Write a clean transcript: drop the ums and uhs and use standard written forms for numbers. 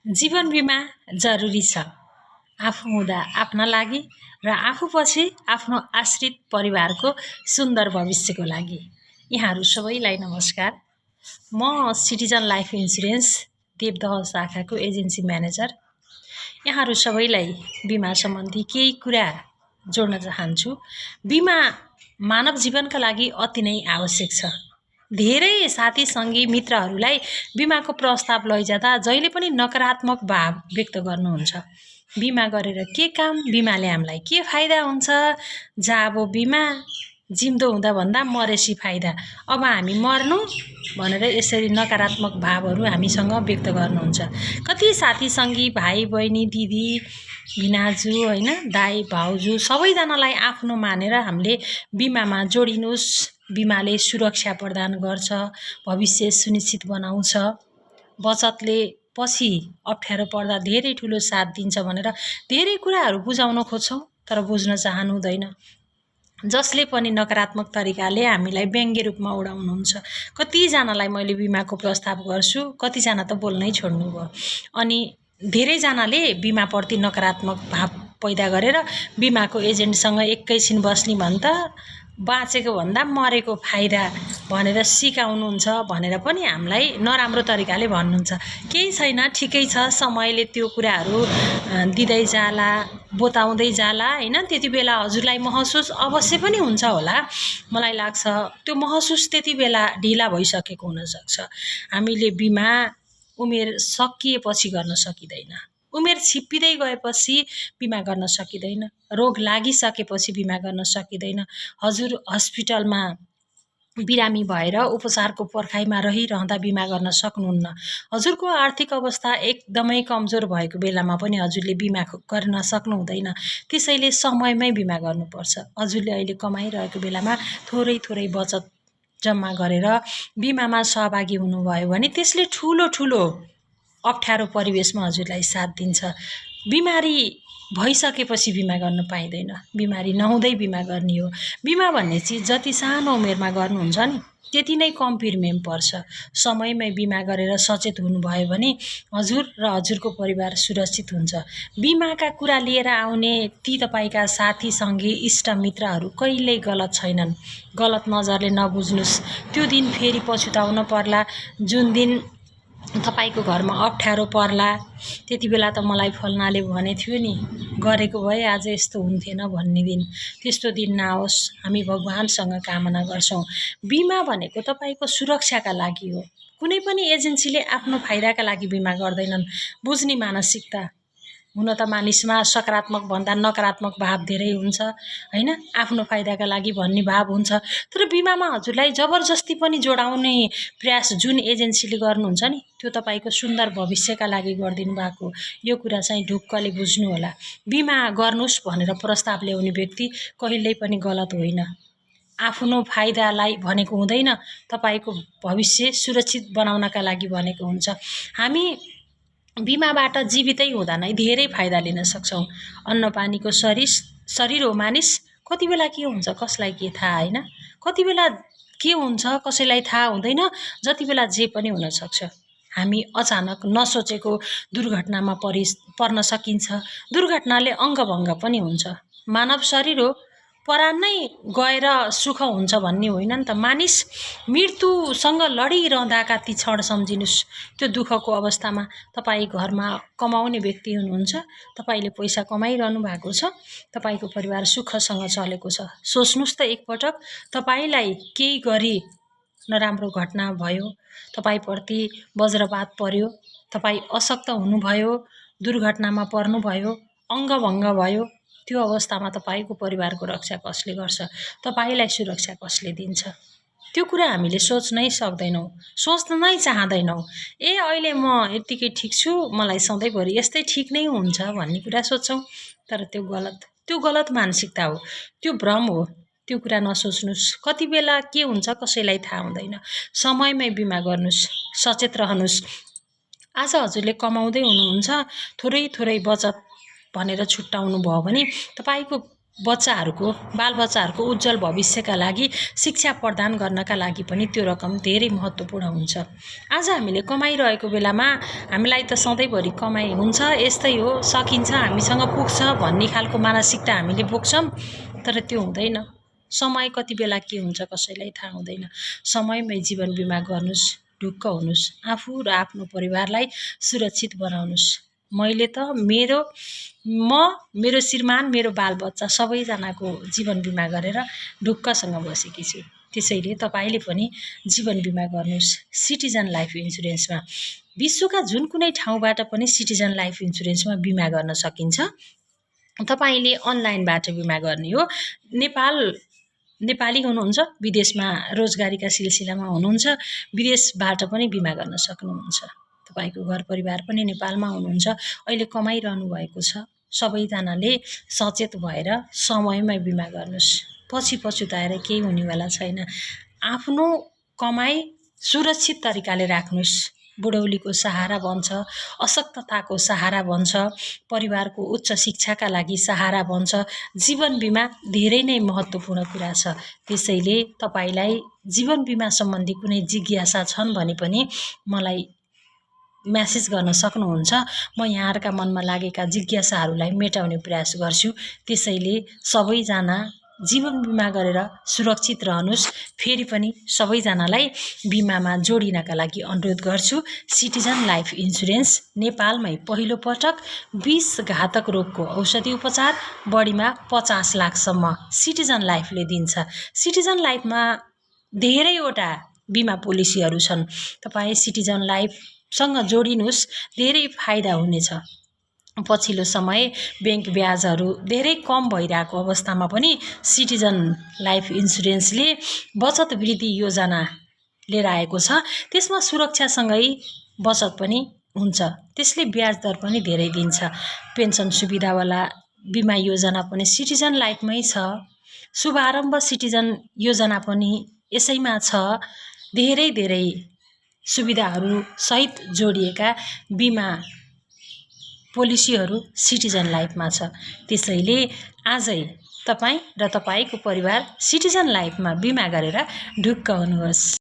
जीवन बिमा जरुरी छ। आफू हुँदा आफ्ना लागि र आफूपछि आफ्नो आश्रित परिवारको सुन्दर भविष्यको लागि। यहाँहरू सबैलाई नमस्कार। म सिटिजन लाइफ इन्सुरेन्स देवदह शाखाको एजेन्सी म्यानेजर। यहाँहरू सबैलाई बिमा सम्बन्धी केही कुरा जोड्न चाहन्छु। बिमा मानव जीवनका लागि अति नै आवश्यक छ। धेरै साथी सङ्गी मित्रहरूलाई बिमाको प्रस्ताव लैजाँदा जहिले पनि नकारात्मक भाव व्यक्त गर्नुहुन्छ। बिमा गरेर के काम, बिमाले हामीलाई के फाइदा हुन्छ, जाबो बिमा जिउँदो हुँदा भन्दा मरेसी फाइदा, अब हामी मर्नु भनेर यसरी नकारात्मक भावहरू हामीसँग व्यक्त गर्नुहुन्छ। कति साथी सङ्गी भाइ बहिनी दिदी भिनाजु होइन दाई भाउजू सबैजनालाई आफ्नो मानेर हामीले बिमामा जोडिनुस्। बिमाले सुरक्षा प्रदान गर्छ, भविष्य सुनिश्चित बनाउँछ, बचतले पछि अप्ठ्यारो पर्दा धेरै ठुलो साथ दिन्छ भनेर धेरै कुराहरू बुझाउन खोज्छौँ, तर बुझ्न चाहनु हुँदैन। जसले पनि नकारात्मक तरिकाले हामीलाई व्यङ्ग्य रूपमा उडाउनुहुन्छ। कतिजनालाई मैले बिमाको प्रस्ताव गर्छु, कतिजना त बोल्नै छोड्नु भयो। अनि धेरैजनाले बिमाप्रति नकारात्मक भाव पैदा गरेर बिमाको एजेन्टसँग एकैछिन बस्ने भन्दा बाँचेको भन्दा मरेको फाइदा भनेर सिकाउनुहुन्छ भनेर पनि हामीलाई नराम्रो तरिकाले भन्नुहुन्छ। केही छैन, ठिकै छ, समयले त्यो कुराहरू दिँदै जाला, बताउँदै जाला होइन। त्यति बेला हजुरलाई महसुस अवश्य पनि हुन्छ होला। मलाई लाग्छ त्यो महसुस त्यति बेला ढिला भइसकेको हुनसक्छ। हामीले बिमा उमेर सकिएपछि गर्न सकिँदैन, उमेर छिप्पिँदै गएपछि बिमा गर्न सकिँदैन, रोग लागिसकेपछि बिमा गर्न सकिँदैन। हजुर हस्पिटलमा बिरामी भएर उपचारको पर्खाइमा रहिरहँदा बिमा गर्न सक्नुहुन्न। हजुरको आर्थिक अवस्था एकदमै कमजोर भएको बेलामा पनि हजुरले बिमा गर्न सक्नुहुँदैन। त्यसैले समयमै बिमा गर्नुपर्छ। हजुरले अहिले कमाइरहेको बेलामा थोरै थोरै बचत जम्मा गरेर बिमामा सहभागी हुनुभयो भने त्यसले ठुलो ठुलो अप्ठ्यारो परिवेशमा हजुरलाई साथ दिन्छ। बिमारी भइसकेपछि बिमा गर्न पाइँदैन, बिमारी नहुँदै बिमा गर्ने हो। बिमा भन्ने चिज जति सानो उमेरमा गर्नुहुन्छ नि त्यति नै कम प्रिमियम पर्छ। समयमै बिमा गरेर सचेत हुनुभयो भने हजुर र हजुरको परिवार सुरक्षित हुन्छ। बिमाका कुरा लिएर आउने ती तपाईँका साथी सङ्गी इष्टमित्रहरू कहिल्यै गलत छैनन्। गलत नजरले नबुझ्नुहोस्, त्यो दिन फेरि पछुताउन पर्ला। जुन दिन तपाईँको घरमा अप्ठ्यारो पर्ला त्यति बेला त मलाई फल्नाले भने थियो नि, गरेको भए आज यस्तो हुन्थेन भन्ने दिन, त्यस्तो दिन नआओस् हामी भगवानसँग कामना गर्छौँ। बिमा भनेको तपाईँको सुरक्षाका लागि हो। कुनै पनि एजेन्सीले आफ्नो फाइदाका लागि बिमा गर्दैनन्। बुझ्ने मानसिकता हुन त मानिसमा सकारात्मक भन्दा नकारात्मक भाव धेरै हुन्छ होइन। आफ्नो फाइदाका लागि भन्ने भाव हुन्छ, तर बिमामा हजुरलाई जबरजस्ती पनि जोडाउने प्रयास जुन एजेन्सीले गर्नुहुन्छ नि त्यो तपाईँको सुन्दर भविष्यका लागि गरिदिनु भएको। यो कुरा चाहिँ ढुक्कले बुझ्नु होला। बिमा गर्नुहोस् भनेर प्रस्ताव ल्याउने व्यक्ति कहिल्यै पनि गलत होइन। आफ्नो फाइदालाई भनेको हुँदैन, तपाईँको भविष्य सुरक्षित बनाउनका लागि भनेको हुन्छ। हामी बिमाबाट जीवितै हुँदा नै धेरै फाइदा लिन सक्छौँ। अन्नपानीको शरीर हो मानिस। कति बेला के हुन्छ कसलाई के थाहा होइन, कति बेला के हुन्छ कसैलाई थाहा हुँदैन, जति बेला जे पनि हुनसक्छ। हामी अचानक नसोचेको दुर्घटनामा पर्न सकिन्छ। दुर्घटनाले अङ्गभङ्ग पनि हुन्छ। मानव शरीर हो, परान नै गएर सुख हुन्छ भन्ने होइन नि त। मानिस मृत्युसँग लडिरहँदाका ती क्षण सम्झिनुहोस्। त्यो दुःखको अवस्थामा तपाईँ घरमा कमाउने व्यक्ति हुनुहुन्छ, तपाईँले पैसा कमाइरहनु भएको छ, तपाईँको परिवार सुखसँग चलेको छ। सोच्नुहोस् त एकपटक, तपाईँलाई केही गरी नराम्रो घटना भयो, तपाईँप्रति वज्रपात पर्यो, तपाईँ अशक्त हुनुभयो, दुर्घटनामा पर्नुभयो, अङ्गभङ्ग भयो, त्यो अवस्थामा तपाईँको परिवारको रक्षा कसले गर्छ, तपाईँलाई सुरक्षा कसले दिन्छ? त्यो कुरा हामीले सोच्नै सक्दैनौँ, सोच्न नै चाहँदैनौँ। अहिले म यत्तिकै ठिक छु, मलाई सधैँभरि यस्तै ठिक नै हुन्छ भन्ने कुरा सोच्छौँ, तर त्यो गलत मानसिकता हो, त्यो भ्रम हो। त्यो कुरा नसोच्नुहोस्। कति बेला के हुन्छ कसैलाई थाहा हुँदैन। समयमै बिमा गर्नुहोस्, सचेत रहनुहोस्। आज हजुरले कमाउँदै हुनुहुन्छ, थोरै थोरै बचत भनेर छुट्याउनु भयो भने तपाईँको बच्चाहरूको बालबच्चाहरूको उज्जवल भविष्यका लागि शिक्षा प्रदान गर्नका लागि पनि त्यो रकम धेरै महत्त्वपूर्ण हुन्छ। आज हामीले कमाइरहेको बेलामा हामीलाई त सधैँभरि कमाइ हुन्छ, यस्तै हो, सकिन्छ, हामीसँग पुग्छ भन्ने खालको मानसिकता हामीले बोक्छौँ। तर त्यो हुँदैन। समय कति बेला के हुन्छ कसैलाई थाहा हुँदैन। समयमै जीवन बिमा गर्नुहोस्, ढुक्क हुनुहोस्, आफू र आफ्नो परिवारलाई सुरक्षित बनाउनुहोस्। मैले त मेरो श्रीमान, मेरो बालबच्चा सबैजनाको जीवन बिमा गरेर ढुक्कसँग बसेकी छु। त्यसैले तपाईँले पनि जीवन बिमा गर्नुहोस् सिटिजन लाइफ इन्सुरेन्समा। विश्वका जुन कुनै ठाउँबाट पनि सिटिजन लाइफ इन्सुरेन्समा बिमा गर्न सकिन्छ। तपाईँले अनलाइनबाट बिमा गर्ने हो। नेपाली हुनुहुन्छ, विदेशमा रोजगारीका सिलसिलामा हुनुहुन्छ, विदेशबाट पनि बिमा गर्न सक्नुहुन्छ। तपाईँको घर परिवार पनि नेपालमा हुनुहुन्छ, अहिले कमाइरहनु भएको छ। सबैजनाले सचेत भएर समयमै बिमा गर्नुहोस्। पछि पछुताएर केही हुनेवाला छैन। आफ्नो कमाइ सुरक्षित तरिकाले राख्नुहोस्। बुढौलीको सहारा बन्छ, अशक्तताको सहारा बन्छ, परिवारको उच्च शिक्षाका लागि सहारा बन्छ। जीवन बिमा धेरै नै महत्त्वपूर्ण कुरा छ। त्यसैले तपाईँलाई जीवन बिमा सम्बन्धी कुनै जिज्ञासा छन् भने पनि मलाई म्यासेज गर्न सक्नुहुन्छ। म यहाँहरूका मनमा लागेका जिज्ञासाहरूलाई मेटाउने प्रयास गर्छु। त्यसैले सबैजना जीवन बिमा गरेर सुरक्षित रहनुहोस्। फेरि पनि सबैजनालाई बिमामा जोडिनका लागि अनुरोध गर्छु। सिटिजन लाइफ इन्सुरेन्स नेपालमै पहिलो पटक 20 घातक रोगको औषधि उपचार, बढीमा 50 लाखसम्म सिटिजन लाइफले दिन्छ। सिटिजन लाइफमा धेरैवटा बिमा पोलिसीहरू छन्। तपाईँ सिटिजन लाइफसँग जोडिनुहोस्, धेरै फाइदा हुनेछ। पछिल्लो समय ब्याङ्क ब्याजहरू धेरै कम भइरहेको अवस्थामा पनि सिटिजन लाइफ इन्सुरेन्सले बचत वृद्धि योजना लिएर आएको छ। त्यसमा सुरक्षासँगै बचत पनि हुन्छ। त्यसले ब्याज दर पनि धेरै दिन्छ। पेन्सन सुविधावाला बिमा योजना पनि सिटिजन लाइफमै छ। शुभारम्भ सिटिजन योजना पनि यसैमा छ। धेरै धेरै सुविधाहरू सहित जोडिएका बिमा पोलिसीहरू सिटिजन लाइफमा छ। त्यसैले आजै तपाईँ र तपाईँको परिवार सिटिजन लाइफमा बिमा गरेर ढुक्क हुनुहोस्।